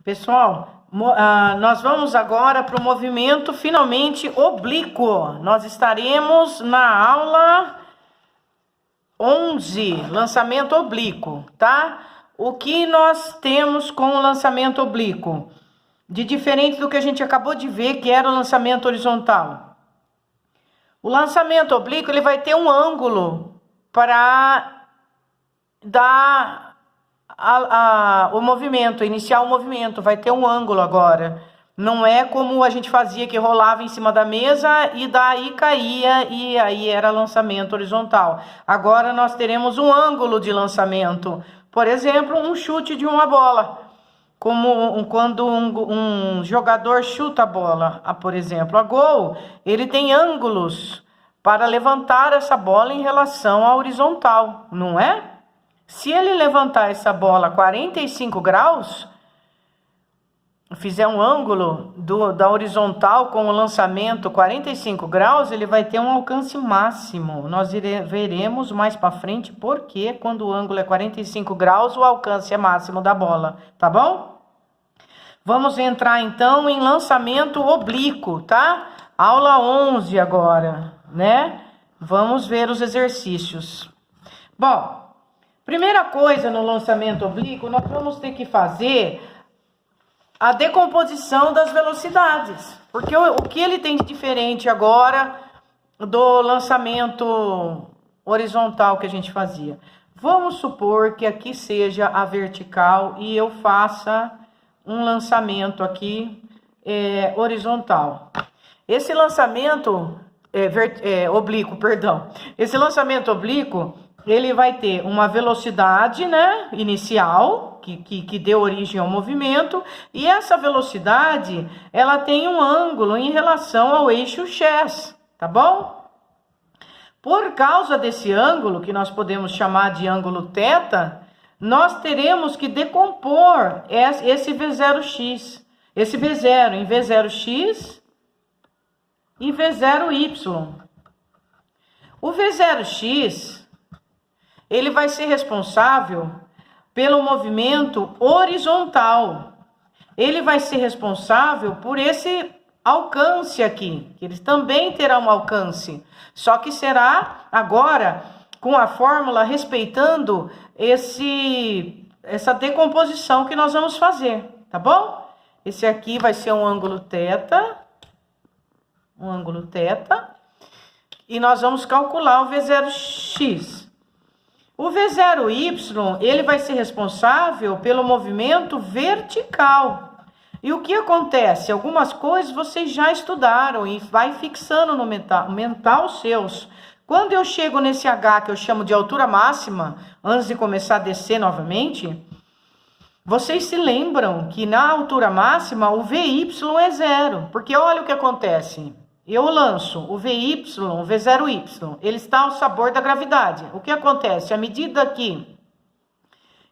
Pessoal, nós vamos agora para o movimento finalmente oblíquo. Nós estaremos na aula 11, lançamento oblíquo, tá? O que nós temos com o lançamento oblíquo? De diferente do que a gente acabou de ver, que era o lançamento horizontal. O lançamento oblíquo, ele vai ter um ângulo para dar o movimento, iniciar o movimento, vai ter um ângulo agora. Não é como a gente fazia, que rolava em cima da mesa e daí caía e aí era lançamento horizontal. Agora nós teremos um ângulo de lançamento. Por exemplo, um chute de uma bola. Como quando um jogador chuta a bola, por exemplo, a gol, ele tem ângulos para levantar essa bola em relação à horizontal, não é? Se ele levantar essa bola 45 graus, fizer um ângulo da horizontal com o lançamento 45 graus, ele vai ter um alcance máximo. Nós veremos mais para frente porque quando o ângulo é 45 graus, o alcance é máximo da bola, tá bom? Vamos entrar então em lançamento oblíquo, tá? Aula 11 agora, né? Vamos ver os exercícios. Bom, primeira coisa no lançamento oblíquo, nós vamos ter que fazer a decomposição das velocidades. Porque o que ele tem de diferente agora do lançamento horizontal que a gente fazia? Vamos supor que aqui seja a vertical e eu faça um lançamento aqui horizontal. Esse lançamento oblíquo, perdão. Esse lançamento oblíquo, ele vai ter uma velocidade, né, inicial, que deu origem ao movimento, e essa velocidade, ela tem um ângulo em relação ao eixo x, tá bom? Por causa desse ângulo, que nós podemos chamar de ângulo θ, nós teremos que decompor esse V0x, esse V0 em V0x e V0y. O V0x, ele vai ser responsável pelo movimento horizontal. Ele vai ser responsável por esse alcance aqui, que ele também terá um alcance, só que será agora com a fórmula respeitando essa decomposição que nós vamos fazer, tá bom? Esse aqui vai ser um ângulo θ, e nós vamos calcular o V0x. O V0y, ele vai ser responsável pelo movimento vertical. E o que acontece? Algumas coisas vocês já estudaram e vai fixando no mental seus. Quando eu chego nesse H, que eu chamo de altura máxima, antes de começar a descer novamente, vocês se lembram que na altura máxima o VY é zero. Porque olha o que acontece. Eu lanço o VY, o V0y, ele está ao sabor da gravidade. O que acontece? À medida que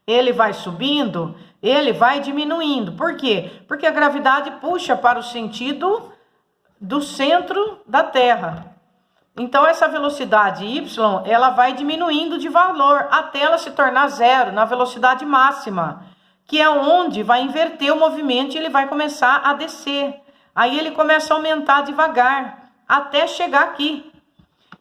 ele vai subindo, ele vai diminuindo. Por quê? Porque a gravidade puxa para o sentido do centro da Terra. Então, essa velocidade y, ela vai diminuindo de valor até ela se tornar zero na velocidade máxima, que é onde vai inverter o movimento e ele vai começar a descer. Aí ele começa a aumentar devagar, até chegar aqui.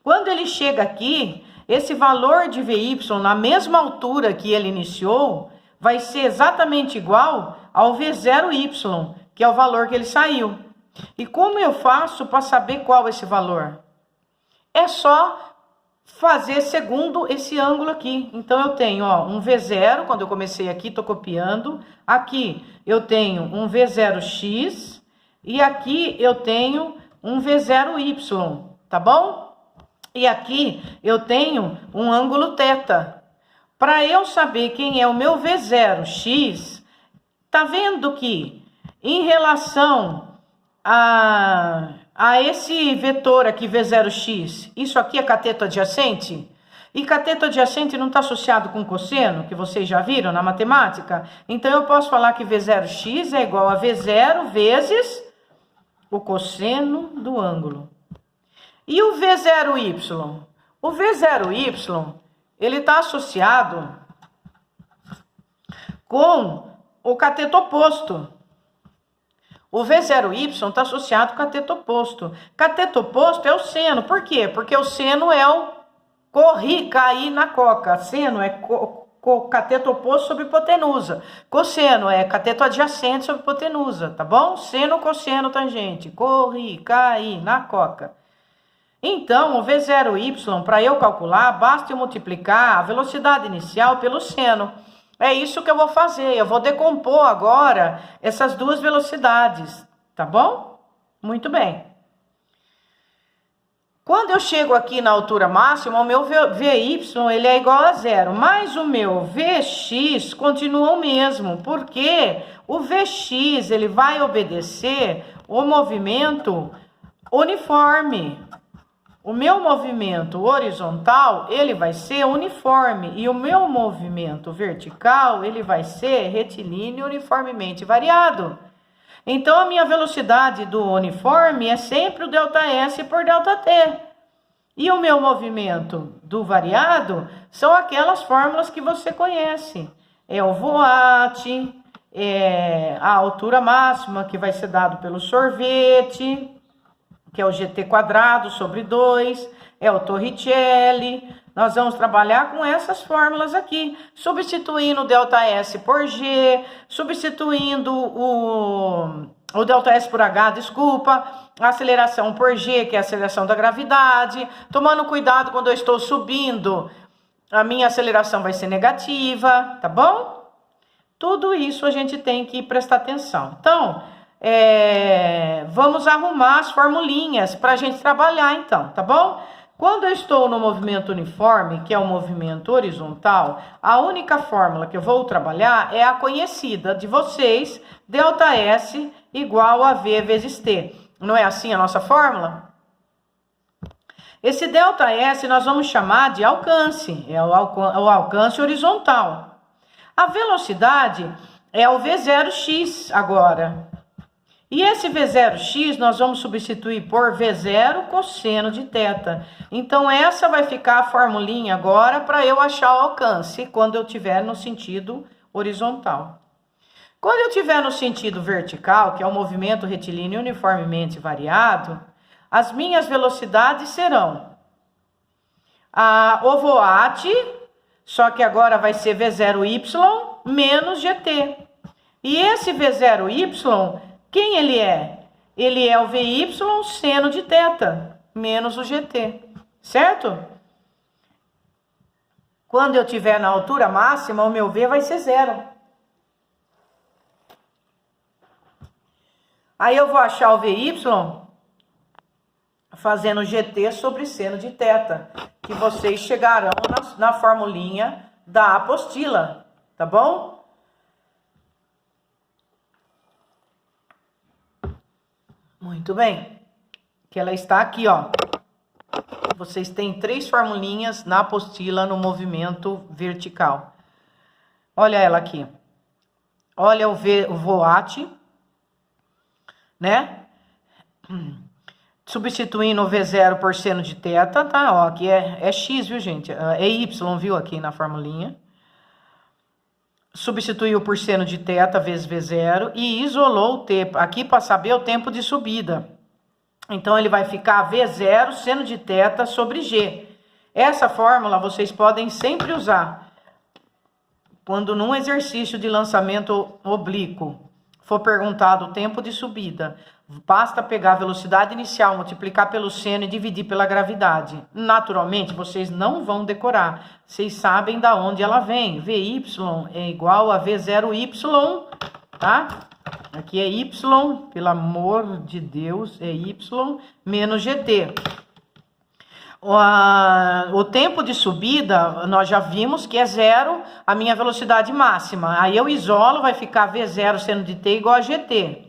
Quando ele chega aqui, esse valor de VY, na mesma altura que ele iniciou, vai ser exatamente igual ao V0y, que é o valor que ele saiu. E como eu faço para saber qual é esse valor? É só fazer segundo esse ângulo aqui. Então, eu tenho um V0, quando eu comecei aqui, estou copiando. Aqui eu tenho um V0x e aqui eu tenho um V0y, tá bom? E aqui eu tenho um ângulo θ. Para eu saber quem é o meu V0x, tá vendo que em relação a esse vetor aqui, V0x, isso aqui é cateto adjacente? E cateto adjacente não está associado com cosseno, que vocês já viram na matemática? Então, eu posso falar que V0x é igual a V0 vezes o cosseno do ângulo. E o V0y? O V0y, ele está associado com o cateto oposto. O V0Y está associado com cateto oposto. Cateto oposto é o seno. Por quê? Porque o seno é o cair na coca. Seno é cateto oposto sobre hipotenusa. Cosseno é cateto adjacente sobre hipotenusa, tá bom? Seno, cosseno, tangente. Cair na coca. Então, o V0Y, para eu calcular, basta eu multiplicar a velocidade inicial pelo seno. É isso que eu vou fazer. Eu vou decompor agora essas duas velocidades, tá bom? Muito bem. Quando eu chego aqui na altura máxima, o meu VY ele é igual a zero, mas o meu VX continua o mesmo, porque o VX ele vai obedecer o movimento uniforme. O meu movimento horizontal, ele vai ser uniforme, e o meu movimento vertical, ele vai ser retilíneo uniformemente variado. Então, a minha velocidade do uniforme é sempre o ΔS por ΔT. E o meu movimento do variado são aquelas fórmulas que você conhece. É o voate, é a altura máxima, que vai ser dado pelo sorvete, que é o GT quadrado sobre 2, é o Torricelli. Nós vamos trabalhar com essas fórmulas aqui, substituindo o ΔS por G, substituindo o ΔS por H, desculpa, a aceleração por G, que é a aceleração da gravidade, tomando cuidado quando eu estou subindo, a minha aceleração vai ser negativa, tá bom? Tudo isso a gente tem que prestar atenção. Então, vamos arrumar as formulinhas para a gente trabalhar então, tá bom? Quando eu estou no movimento uniforme, que é o movimento horizontal, a única fórmula que eu vou trabalhar é a conhecida de vocês, ΔS igual a V vezes T. Não é assim a nossa fórmula? Esse ΔS nós vamos chamar de alcance, é o alcance horizontal. A velocidade é o V0x agora. E esse V0x nós vamos substituir por V0 cosseno de θ. Então, essa vai ficar a formulinha agora para eu achar o alcance quando eu estiver no sentido horizontal. Quando eu estiver no sentido vertical, que é o movimento retilíneo uniformemente variado, as minhas velocidades serão o voate, só que agora vai ser V0y menos GT. E esse V0y... quem ele é? Ele é o VY seno de θ, menos o GT, certo? Quando eu estiver na altura máxima, o meu V vai ser zero. Aí eu vou achar o VY fazendo GT sobre seno de θ, que vocês chegarão na formulinha da apostila, tá bom? Muito bem, que ela está aqui, ó. Vocês têm 3 formulinhas na apostila no movimento vertical. Olha ela aqui. Olha o voate, né? Substituindo o V0 por seno de θ, tá? Ó, aqui é X, viu, gente? É Y, viu, aqui na formulinha. Substituiu por seno de θ vezes V0 e isolou o T, aqui para saber o tempo de subida. Então, ele vai ficar V0 seno de θ sobre G. Essa fórmula vocês podem sempre usar quando num exercício de lançamento oblíquo for perguntado o tempo de subida. Basta pegar a velocidade inicial, multiplicar pelo seno e dividir pela gravidade. Naturalmente, vocês não vão decorar. Vocês sabem da onde ela vem. VY é igual a V0Y, tá? Aqui é Y, pelo amor de Deus, é Y menos GT. O tempo de subida, nós já vimos que é zero, a minha velocidade máxima. Aí eu isolo, vai ficar V0 seno de T igual a GT.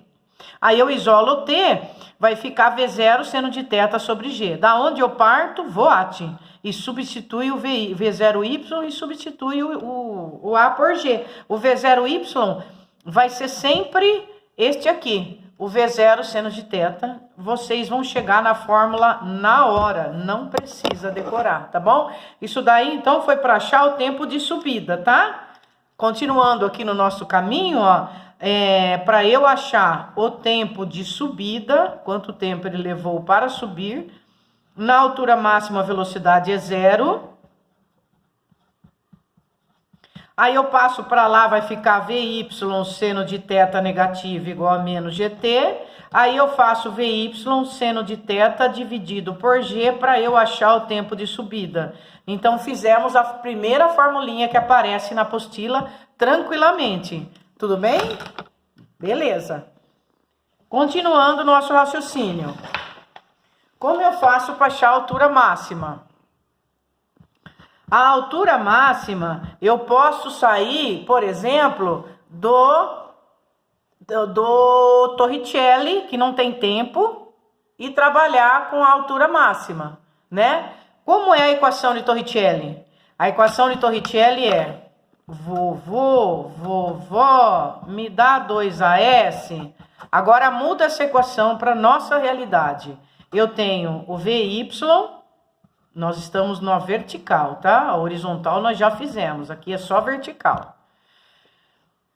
Aí eu isolo o T, vai ficar V0 seno de θ sobre G. Da onde eu parto, voate. E substitui o V0Y e substitui o A por G. O V0Y vai ser sempre este aqui. O V0 seno de θ. Vocês vão chegar na fórmula na hora. Não precisa decorar, tá bom? Isso daí, então, foi para achar o tempo de subida, tá? Continuando aqui no nosso caminho, ó. para eu achar o tempo de subida, quanto tempo ele levou para subir, na altura máxima a velocidade é 0. Aí eu passo para lá, vai ficar VY seno de θ negativo igual a menos GT. Aí eu faço VY seno de θ dividido por G para eu achar o tempo de subida. Então, fizemos a primeira formulinha que aparece na apostila tranquilamente. Tudo bem? Beleza. Continuando nosso raciocínio. Como eu faço para achar a altura máxima? A altura máxima, eu posso sair, por exemplo, do Torricelli, que não tem tempo, e trabalhar com a altura máxima, né? Como é a equação de Torricelli? A equação de Torricelli é vovó, me dá 2AS. Agora muda essa equação para nossa realidade. Eu tenho o VY, nós estamos na vertical, tá? A horizontal nós já fizemos, aqui é só vertical.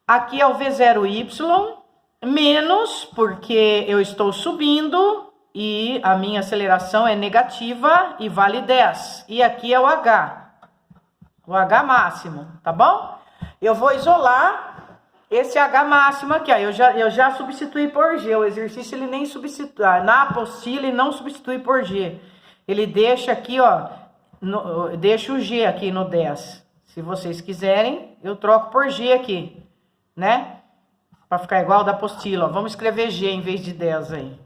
Aqui é o V0Y, menos, porque eu estou subindo e a minha aceleração é negativa e vale 10. E aqui é o H máximo, tá bom? Eu vou isolar esse H máximo aqui, ó. Eu já substituí por G, o exercício ele nem substitui, na apostila ele não substitui por G. Ele deixa aqui, ó, deixa o G aqui no 10. Se vocês quiserem, eu troco por G aqui, né? Para ficar igual da apostila, ó. Vamos escrever G em vez de 10 aí.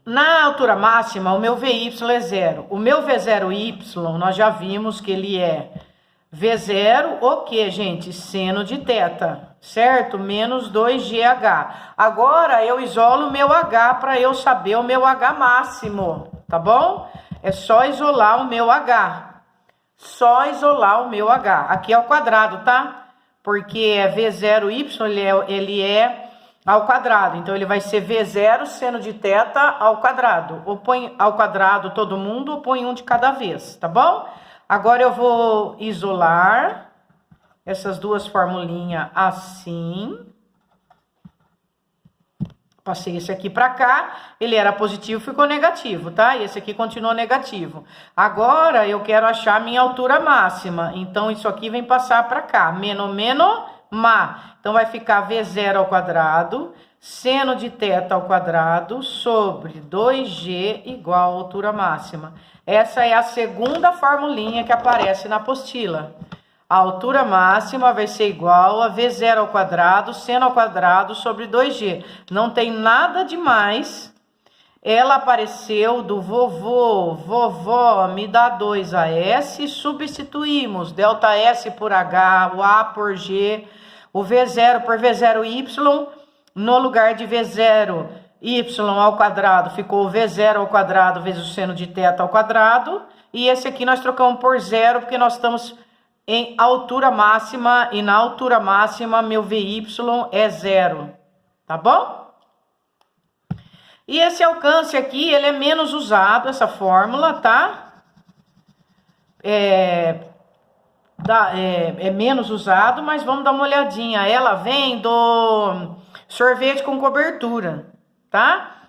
Na altura máxima, o meu VY é 0. O meu V0Y, nós já vimos que ele é V0, o que, gente? Seno de θ, certo? Menos 2GH. Agora, eu isolo o meu H para eu saber o meu H máximo, tá bom? É só isolar o meu H. Só isolar o meu H. Aqui é o quadrado, tá? Porque é V0Y, ele é ao quadrado. Então, ele vai ser V0 seno de θ ao quadrado. Ou põe ao quadrado todo mundo, ou põe um de cada vez, tá bom? Agora, eu vou isolar essas duas formulinhas assim. Passei esse aqui para cá, ele era positivo, ficou negativo, tá? E esse aqui continuou negativo. Agora, eu quero achar a minha altura máxima. Então, isso aqui vem passar para cá. Má. Então, vai ficar V0 ao quadrado, seno de θ ao quadrado, sobre 2G igual a altura máxima. Essa é a segunda formulinha que aparece na apostila. A altura máxima vai ser igual a V0 ao quadrado, seno ao quadrado, sobre 2G. Não tem nada demais. Ela apareceu do vovó, me dá 2AS, substituímos ΔS por H, o A por G, o V0 por V0Y, no lugar de V0Y ao quadrado, ficou V0 ao quadrado vezes o seno de θ ao quadrado, e esse aqui nós trocamos por 0, porque nós estamos em altura máxima, e na altura máxima meu VY é 0, tá bom? E esse alcance aqui, ele é menos usado, essa fórmula, tá? É menos usado, mas vamos dar uma olhadinha. Ela vem do sorvete com cobertura, tá?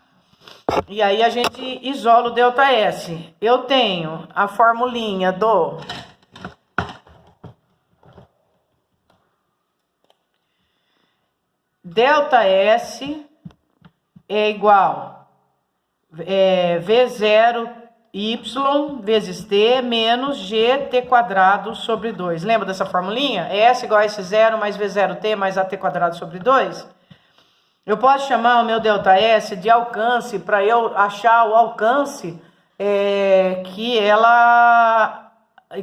E aí a gente isola o ΔS. Eu tenho a formulinha do ΔS é igual V0Y vezes T menos GT quadrado sobre 2. Lembra dessa formulinha? É S igual a S0 mais V0T mais AT quadrado sobre 2? Eu posso chamar o meu ΔS de alcance para eu achar o alcance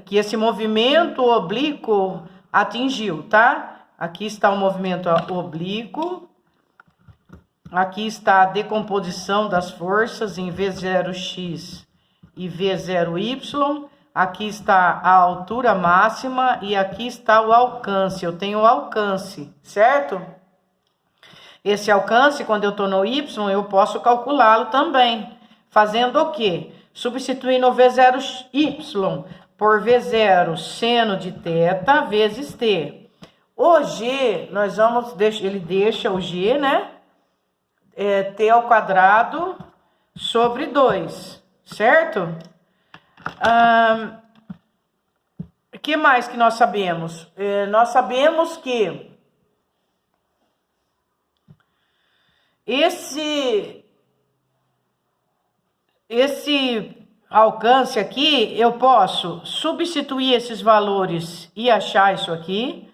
que esse movimento oblíquo atingiu, tá? Aqui está o movimento oblíquo. Aqui está a decomposição das forças em V0x e V0y. Aqui está a altura máxima e aqui está o alcance. Eu tenho o alcance, certo? Esse alcance, quando eu estou no y, eu posso calculá-lo também. Fazendo o quê? Substituindo o V0y por V0 seno de θ vezes t. O G, nós vamos, ele deixa o G, né? T ao quadrado sobre 2, certo? O que mais que nós sabemos? Nós sabemos que esse alcance aqui, eu posso substituir esses valores e achar isso aqui,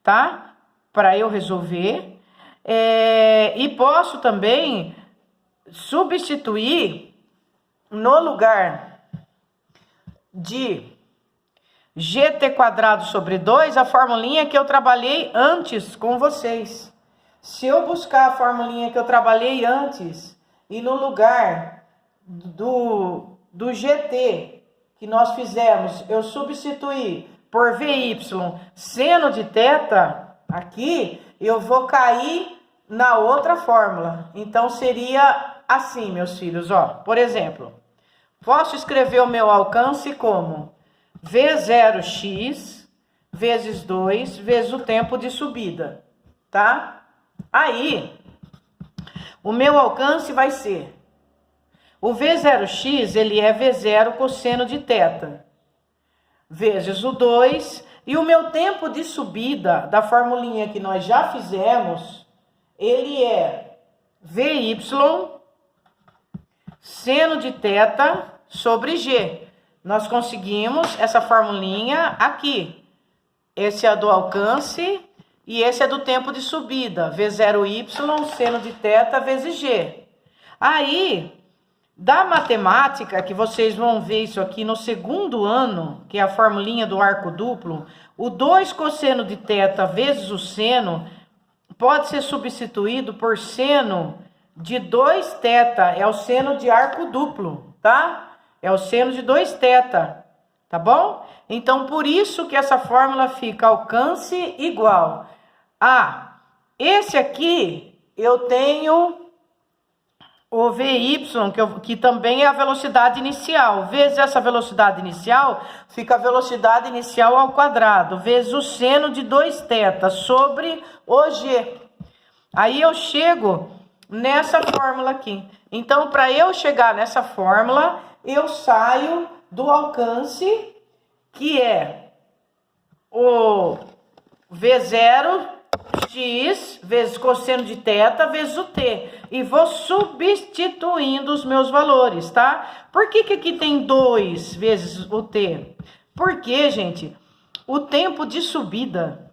tá? Para eu resolver. E posso também substituir no lugar de gt² sobre 2, a formulinha que eu trabalhei antes com vocês. Se eu buscar a formulinha que eu trabalhei antes e no lugar do gt que nós fizemos, eu substituir por vy seno de θ, aqui eu vou cair na outra fórmula. Então seria assim, meus filhos, ó. Por exemplo, posso escrever o meu alcance como V0x vezes 2 vezes o tempo de subida, tá? Aí, o meu alcance vai ser o V0x, ele é V0 cosseno de θ, vezes o 2, e o meu tempo de subida da formulinha que nós já fizemos, ele é Vy seno de θ sobre G. Nós conseguimos essa formulinha aqui. Esse é do alcance e esse é do tempo de subida. V0y seno de θ vezes G. Aí, da matemática, que vocês vão ver isso aqui no segundo ano, que é a formulinha do arco duplo, o 2 cosseno de θ vezes o seno pode ser substituído por seno de 2θ, é o seno de arco duplo, tá? É o seno de 2θ, tá bom? Então, por isso que essa fórmula fica alcance igual a esse aqui, eu tenho o Vy, que também é a velocidade inicial, vezes essa velocidade inicial, fica a velocidade inicial ao quadrado, vezes o seno de 2θ sobre o G. Aí eu chego nessa fórmula aqui. Então, para eu chegar nessa fórmula, eu saio do alcance, que é o V0x vezes cosseno de θ vezes o t. E vou substituindo os meus valores, tá? Por que aqui tem 2 vezes o t? Porque, gente, o tempo de subida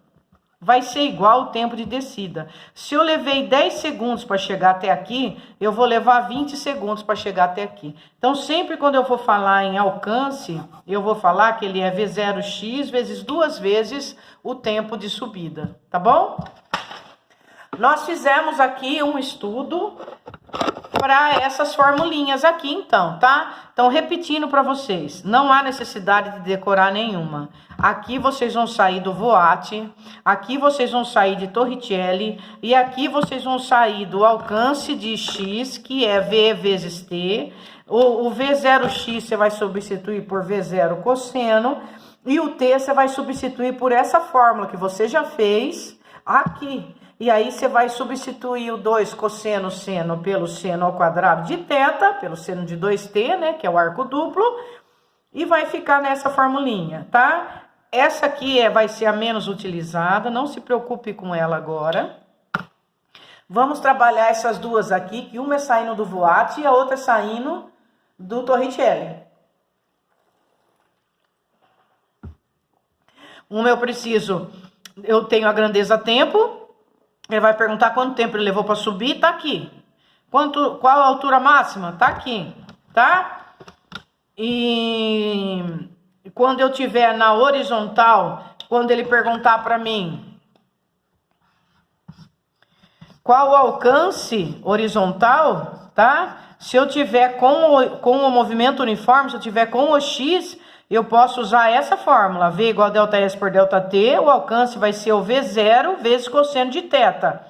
vai ser igual ao tempo de descida. Se eu levei 10 segundos para chegar até aqui, eu vou levar 20 segundos para chegar até aqui. Então, sempre quando eu for falar em alcance, eu vou falar que ele é V0x vezes 2 vezes o tempo de subida, tá bom? Nós fizemos aqui um estudo para essas formulinhas aqui, então, tá? Então, repetindo para vocês, não há necessidade de decorar nenhuma. Aqui vocês vão sair do Voat, aqui vocês vão sair de Torricelli, e aqui vocês vão sair do alcance de x, que é V vezes t. O V0x você vai substituir por V0 cosseno, e o t você vai substituir por essa fórmula que você já fez aqui. E aí você vai substituir o 2 cosseno seno pelo seno ao quadrado de θ, pelo seno de 2t, né, que é o arco duplo, e vai ficar nessa formulinha, tá? Essa aqui vai ser a menos utilizada, não se preocupe com ela agora. Vamos trabalhar essas duas aqui, que uma é saindo do Voat e a outra é saindo do Torricelli. Uma eu tenho a grandeza tempo. Ele vai perguntar quanto tempo ele levou para subir, tá aqui. Qual a altura máxima? Tá aqui, tá? E quando eu tiver na horizontal, quando ele perguntar para mim qual o alcance horizontal, tá? Se eu tiver com o movimento uniforme, se eu tiver com o x, eu posso usar essa fórmula, V igual a ΔS por ΔT, o alcance vai ser o V0 vezes cosseno de θ,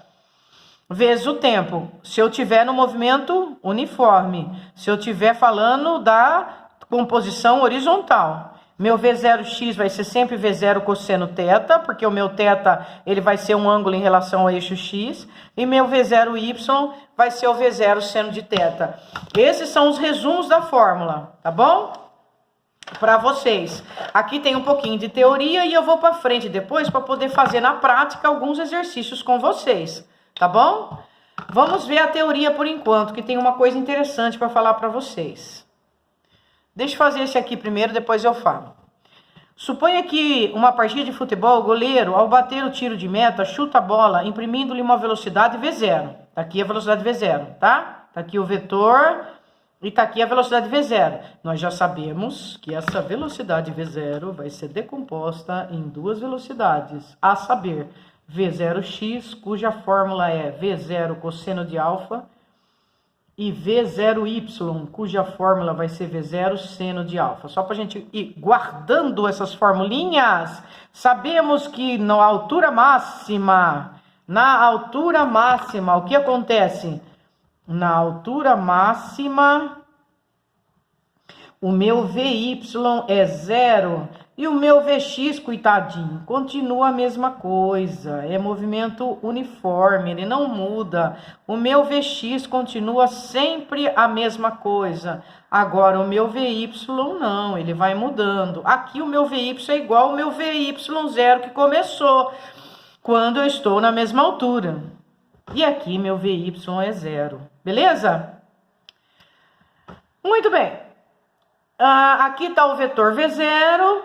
vezes o tempo, se eu tiver no movimento uniforme, se eu tiver falando da composição horizontal. Meu V0x vai ser sempre V0 cosseno θ, porque o meu θ ele vai ser um ângulo em relação ao eixo x. E meu V0y vai ser o V0 seno de θ. Esses são os resumos da fórmula, tá bom? Para vocês. Aqui tem um pouquinho de teoria e eu vou para frente depois para poder fazer na prática alguns exercícios com vocês, tá bom? Vamos ver a teoria por enquanto, que tem uma coisa interessante para falar para vocês. Deixa eu fazer esse aqui primeiro, depois eu falo. Suponha que uma partida de futebol, o goleiro, ao bater o tiro de meta, chuta a bola, imprimindo-lhe uma velocidade V0. Tá aqui a velocidade V0, tá? Tá aqui o vetor e tá aqui a velocidade V0. Nós já sabemos que essa velocidade V0 vai ser decomposta em duas velocidades, a saber, V0x, cuja fórmula é V0 cosseno de alfa, e V0y, cuja fórmula vai ser V0 seno de alfa. Só para a gente ir guardando essas formulinhas, sabemos que na altura máxima, o que acontece? Na altura máxima, o meu Vy é 0 e o meu Vx, coitadinho, continua a mesma coisa. É movimento uniforme, ele não muda. O meu Vx continua sempre a mesma coisa. Agora, o meu Vy não, ele vai mudando. Aqui o meu Vy é igual ao meu Vy0 que começou, quando eu estou na mesma altura. E aqui meu Vy é 0, beleza? Muito bem. Aqui está o vetor V0,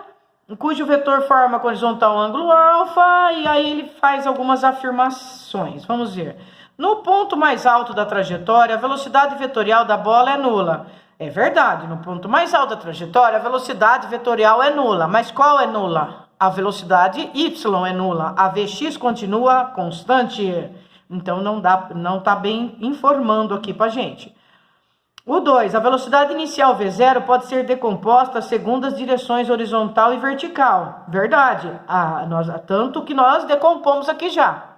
cujo vetor forma com horizontal ângulo alfa, e aí ele faz algumas afirmações. Vamos ver. No ponto mais alto da trajetória, a velocidade vetorial da bola é nula. É verdade, no ponto mais alto da trajetória, a velocidade vetorial é nula. Mas qual é nula? A velocidade y é nula. A Vx continua constante. Então não está bem informando aqui pra gente. O 2, a velocidade inicial V0 pode ser decomposta segundo as direções horizontal e vertical. Verdade, tanto que nós decompomos aqui já.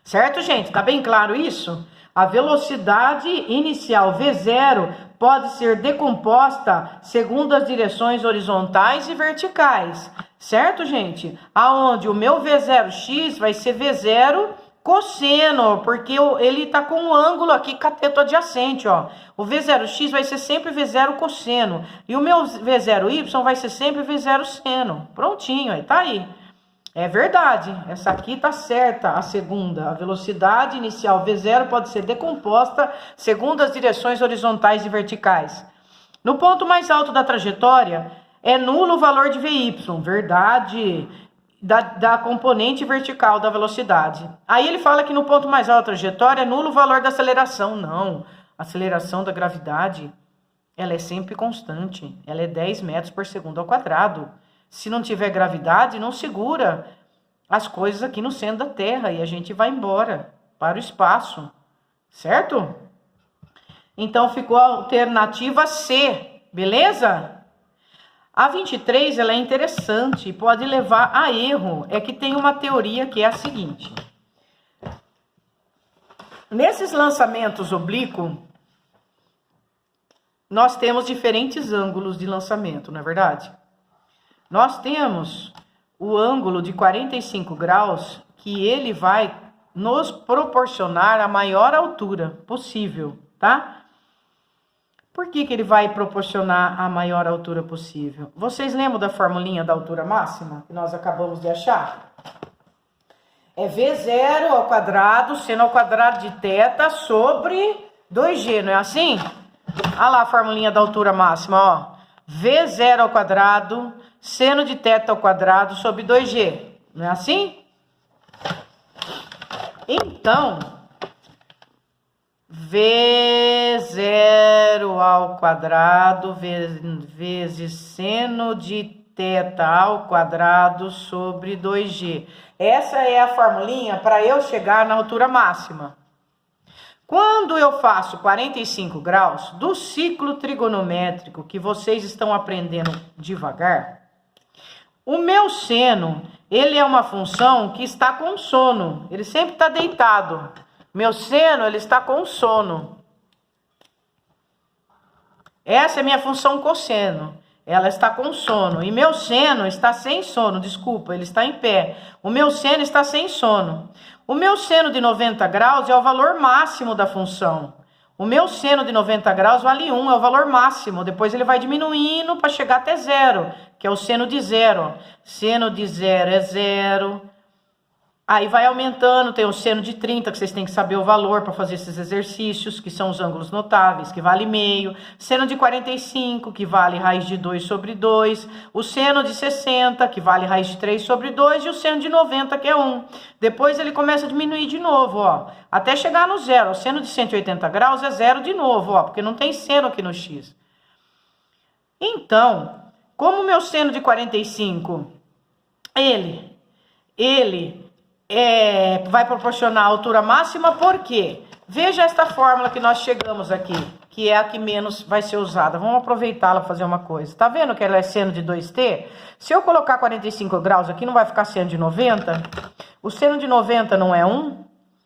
Certo, gente? Tá bem claro isso? A velocidade inicial V0 pode ser decomposta segundo as direções horizontais e verticais. Certo, gente? Aonde o meu V0x vai ser V0 cosseno, porque ele está com um ângulo aqui cateto adjacente, ó. O V0x vai ser sempre V0 cosseno. E o meu V0y vai ser sempre V0 seno. Prontinho, aí tá aí. É verdade, essa aqui tá certa, a segunda. A velocidade inicial V0 pode ser decomposta segundo as direções horizontais e verticais. No ponto mais alto da trajetória, é nulo o valor de Vy. Verdade. Da componente vertical da velocidade. Aí ele fala que no ponto mais alto da trajetória é nulo o valor da aceleração. Não, a aceleração da gravidade, ela é sempre constante. Ela é 10 metros por segundo ao quadrado. Se não tiver gravidade, não segura as coisas aqui no centro da Terra e a gente vai embora para o espaço. Certo? Então ficou a alternativa C, beleza? A 23, ela é interessante e pode levar a erro. É que tem uma teoria que é a seguinte. Nesses lançamentos oblíquos, nós temos diferentes ângulos de lançamento, não é verdade? Nós temos o ângulo de 45 graus, que ele vai nos proporcionar a maior altura possível, tá? Por que ele vai proporcionar a maior altura possível? Vocês lembram da formulinha da altura máxima que nós acabamos de achar? É V0 ao quadrado, seno ao quadrado de θ sobre 2G, não é assim? Olha lá a formulinha da altura máxima, ó. V0 ao quadrado, seno de θ ao quadrado sobre 2G, não é assim? Então, V0 ao quadrado vezes seno de θ ao quadrado sobre 2G. Essa é a formulinha para eu chegar na altura máxima. Quando eu faço 45 graus do ciclo trigonométrico que vocês estão aprendendo devagar, o meu seno, ele é uma função que está com sono. Ele sempre está deitado. Meu seno, ele está com sono. Essa é a minha função cosseno. ela está com sono. E meu seno está sem sono, desculpa, ele está em pé. O meu seno está sem sono. O meu seno de 90 graus é o valor máximo da função. O meu seno de 90 graus vale 1, é o valor máximo. Depois ele vai diminuindo para chegar até zero, que é o seno de zero. Seno de zero é zero. Aí vai aumentando, tem o seno de 30, que vocês têm que saber o valor para fazer esses exercícios, que são os ângulos notáveis, que vale meio. Seno de 45, que vale raiz de 2 sobre 2. O seno de 60, que vale raiz de 3 sobre 2. E o seno de 90, que é 1. Depois ele começa a diminuir de novo, ó, até chegar no zero. O seno de 180 graus é zero de novo, ó, porque não tem seno aqui no X. Então, como o meu seno de 45, ele vai proporcionar a altura máxima, por quê? Veja esta fórmula que nós chegamos aqui, que é a que menos vai ser usada. Vamos aproveitá-la para fazer uma coisa. Tá vendo que ela é seno de 2t? Se eu colocar 45 graus aqui, não vai ficar seno de 90? O seno de 90 não é 1?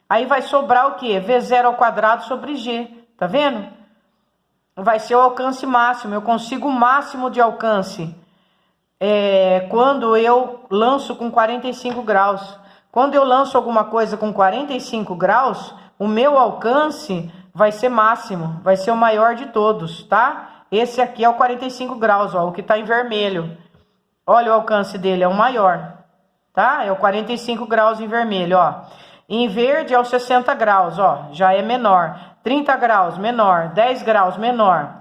Aí vai sobrar o quê? V0 ao quadrado sobre G. Tá vendo? Vai ser o alcance máximo. Eu consigo o máximo de alcance quando eu lanço com 45 graus. Quando eu lanço alguma coisa com 45 graus, o meu alcance vai ser máximo, vai ser o maior de todos, tá? Esse aqui é o 45 graus, ó, o que tá em vermelho. Olha o alcance dele, é o maior, tá? É o 45 graus em vermelho, ó. Em verde é o 60 graus, ó, já é menor. 30 graus, menor. 10 graus, menor.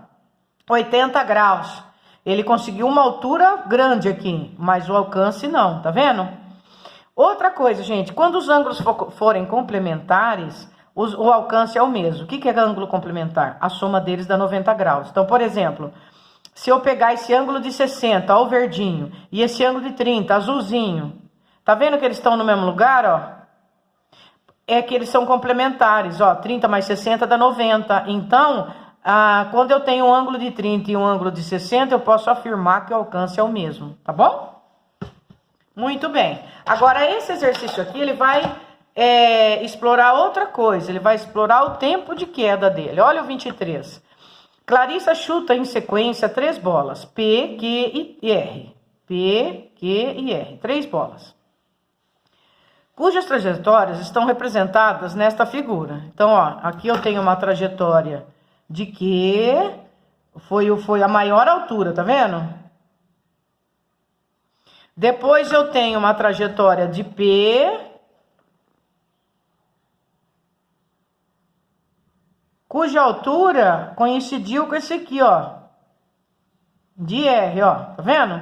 80 graus. Ele conseguiu uma altura grande aqui, mas o alcance não, tá vendo? Outra coisa, gente, quando os ângulos forem complementares, o alcance é o mesmo. O que é ângulo complementar? A soma deles dá 90 graus. Então, por exemplo, se eu pegar esse ângulo de 60, ó, o verdinho, e esse ângulo de 30, azulzinho, tá vendo que eles estão no mesmo lugar, ó? É que eles são complementares, ó, 30 mais 60 dá 90. Então, quando eu tenho um ângulo de 30 e um ângulo de 60, eu posso afirmar que o alcance é o mesmo, tá bom? Muito bem. Agora, esse exercício aqui, ele vai explorar outra coisa. Ele vai explorar o tempo de queda dele. Olha o 23. Clarissa chuta em sequência 3 bolas. P, Q e R. P, Q e R. 3 bolas. Cujas trajetórias estão representadas nesta figura. Então, ó, aqui eu tenho uma trajetória de Q. Foi a maior altura, tá vendo? Depois eu tenho uma trajetória de P, cuja altura coincidiu com esse aqui, ó, de R, ó, tá vendo?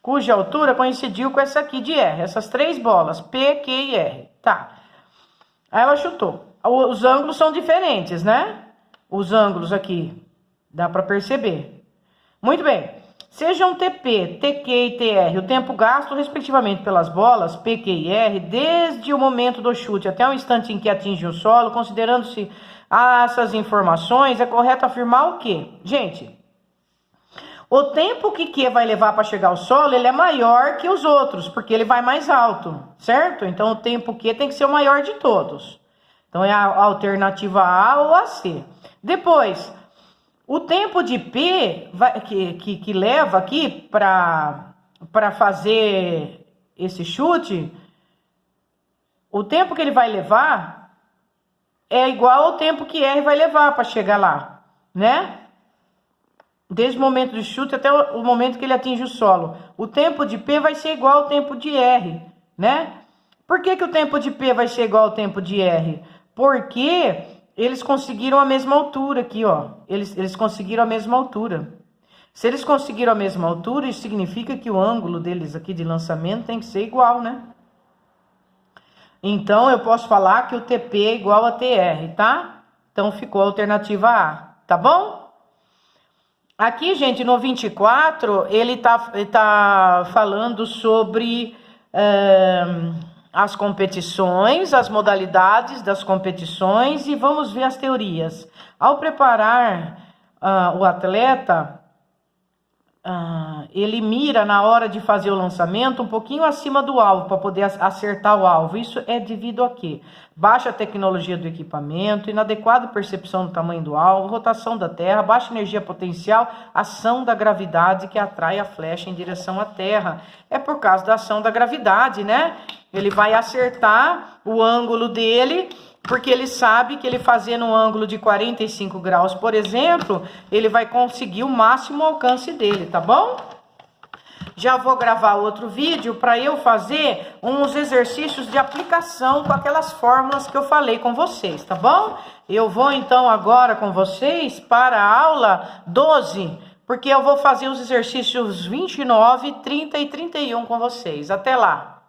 Cuja altura coincidiu com essa aqui de R, essas 3 bolas, P, Q e R, tá. Aí ela chutou. Os ângulos são diferentes, né? Os ângulos aqui, dá pra perceber. Muito bem. Sejam TP, TQ e TR o tempo gasto, respectivamente, pelas bolas PQ e R, desde o momento do chute até o instante em que atinge o solo, considerando-se essas informações, é correto afirmar o quê? Gente, o tempo que Q vai levar para chegar ao solo, ele é maior que os outros, porque ele vai mais alto, certo? Então, o tempo Q tem que ser o maior de todos. Então, é a alternativa A ou a C. Depois, o tempo de P que leva aqui para fazer esse chute, o tempo que ele vai levar é igual ao tempo que R vai levar para chegar lá, né? Desde o momento do chute até o momento que ele atinge o solo. O tempo de P vai ser igual ao tempo de R, né? Por que o tempo de P vai ser igual ao tempo de R? Porque eles conseguiram a mesma altura aqui, ó. Eles conseguiram a mesma altura. Se eles conseguiram a mesma altura, isso significa que o ângulo deles aqui de lançamento tem que ser igual, né? Então, eu posso falar que o TP é igual a TR, tá? Então, ficou a alternativa A, tá bom? Aqui, gente, no 24, ele tá falando sobre as competições, as modalidades das competições e vamos ver as teorias. Ao preparar o atleta ele mira na hora de fazer o lançamento um pouquinho acima do alvo, para poder acertar o alvo. Isso é devido a quê? Baixa tecnologia do equipamento, inadequada percepção do tamanho do alvo, rotação da terra, baixa energia potencial, ação da gravidade que atrai a flecha em direção à terra. É por causa da ação da gravidade, né? Ele vai acertar o ângulo dele, porque ele sabe que ele fazendo um ângulo de 45 graus, por exemplo, ele vai conseguir o máximo alcance dele, tá bom? Já vou gravar outro vídeo para eu fazer uns exercícios de aplicação com aquelas fórmulas que eu falei com vocês, tá bom? Eu vou então agora com vocês para a aula 12, porque eu vou fazer os exercícios 29, 30 e 31 com vocês. Até lá!